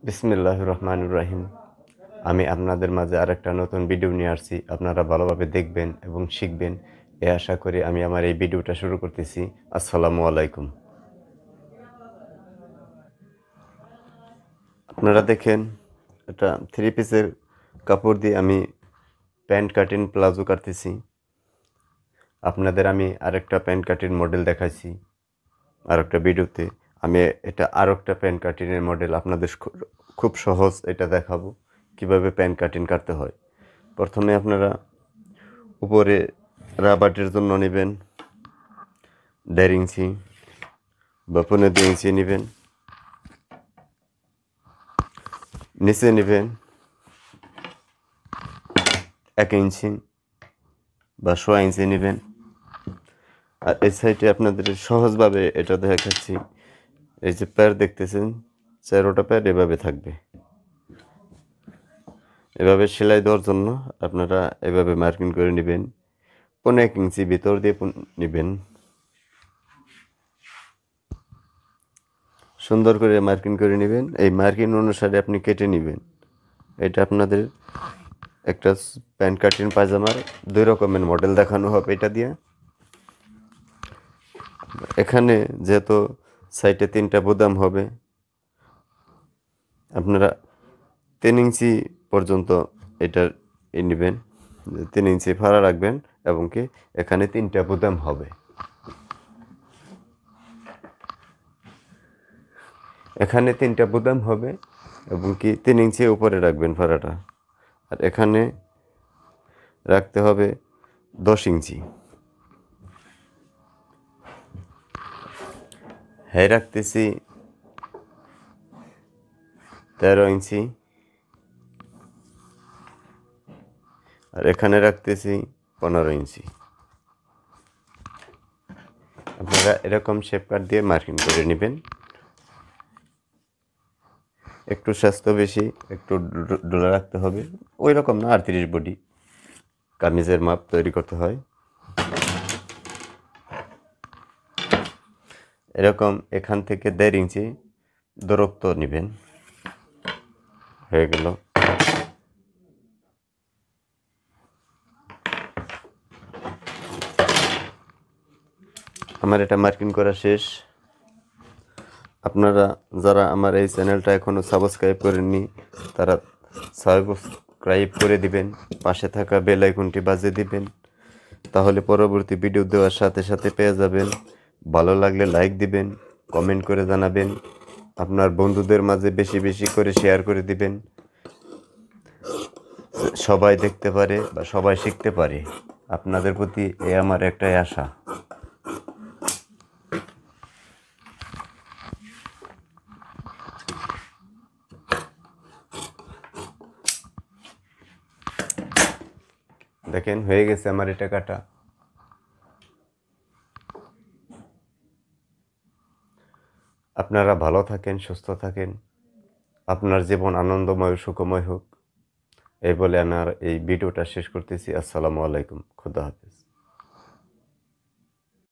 বিসমিল্লাহির রহমানির রহিম। আমি আপনাদের মাঝে আরেকটা নতুন ভিডিও নিয়ে আসছি। আপনারা ভালোভাবে দেখবেন এবং শিখবেন এই আশা করি আমি আমার এই ভিডিওটা শুরু করতেছি। আসসালামু আলাইকুম। আপনারা দেখেন, এটা 3 পিসের কাপড় দিয়ে আমি প্যান্ট কাটিং প্লাজো কাটতেছি। আপনাদের আমি আরেকটা প্যান্ট কাটিং মডেল দেখাইছি আরেকটা ভিডিওতে। আমি এটা আরেকটা প্যান্ট কাটিংয়ের মডেল আপনাদের খুব সহজ এটা দেখাবো কিভাবে প্যান্ট কাটিং কাটতে হয়। প্রথমে আপনারা উপরে রাবারের জন্য নেবেন 1.5 ইঞ্চি বা 2.5 ইঞ্চি নেবেন। নিচে নেবেন 1 ইঞ্চি বা 1.5 ইঞ্চি নেবেন। আর এই সাইডে আপনাদের সহজভাবে এটা দেখাচ্ছি। এই যে প্যার দেখতেছেন, 4টা প্যার এভাবে থাকবে। এভাবে সেলাই দেওয়ার জন্য আপনারা এভাবে মার্কিং করে নেবেন। 1.5 ইঞ্চি ভিতর দিয়ে নেবেন, সুন্দর করে মার্কিং করে নেবেন। এই মার্কিং অনুসারে আপনি কেটে নেবেন। এটা আপনাদের একটা প্যান্ট কাটিং পায়জামার 2 রকমের মডেল দেখানো হবে এটা দিয়ে। এখানে যেহেতু সাইডে 3টা বোতাম হবে, আপনারা 3 ইঞ্চি পর্যন্ত এটা নেবেন, 3 ইঞ্চি ফাড়া রাখবেন এবং কি এখানে 3টা বোতাম হবে। এখানে 3টা বোতাম হবে এবং কি 3 ইঞ্চি উপরে রাখবেন ফাড়াটা। আর এখানে রাখতে হবে 10 ইঞ্চি। হ্যাঁ, রাখতেছি 13 ইঞ্চি। আর এখানে রাখতেছি 15 ইঞ্চি। আপনারা এরকম শেপ কাট দিয়ে মার্কিং করে নেবেন। একটু স্বাস্থ্য বেশি, একটু ডোলা রাখতে হবে, ওই রকম না 38 বডি কামিজের মাপ তৈরি করতে হয়। এরকম এখান থেকে 1.5 ইঞ্চি দূরত্ব নেবেন। হয়ে গেল। আমার এটা মার্কিং করা শেষ। আপনারা যারা আমার এই চ্যানেলটা এখনও সাবস্ক্রাইব করেননি তারা সাবস্ক্রাইব করে দিবেন, পাশে থাকা বেল আইকনটি বাজিয়ে দিবেন, তাহলে পরবর্তী ভিডিও দেওয়ার সাথে সাথে পেয়ে যাবেন। ভালো লাগলে লাইক দিবেন, কমেন্ট করে জানাবেন, আপনার বন্ধুদের মাঝে বেশি বেশি করে শেয়ার করে দিবেন, সবাই দেখতে পারে বা সবাই শিখতে পারে। আপনাদের প্রতি আমার একটাই আশা। দেখেন হয়ে গেছে আমার এটা কাটা। আপনারা ভালো থাকেন, সুস্থ থাকেন, আপনার জীবন আনন্দময় সুখময় হোক, এই বলে আমার এই ভিডিওটা শেষ করতেছি। আসসালামু আলাইকুম, খুদা হাফেজ।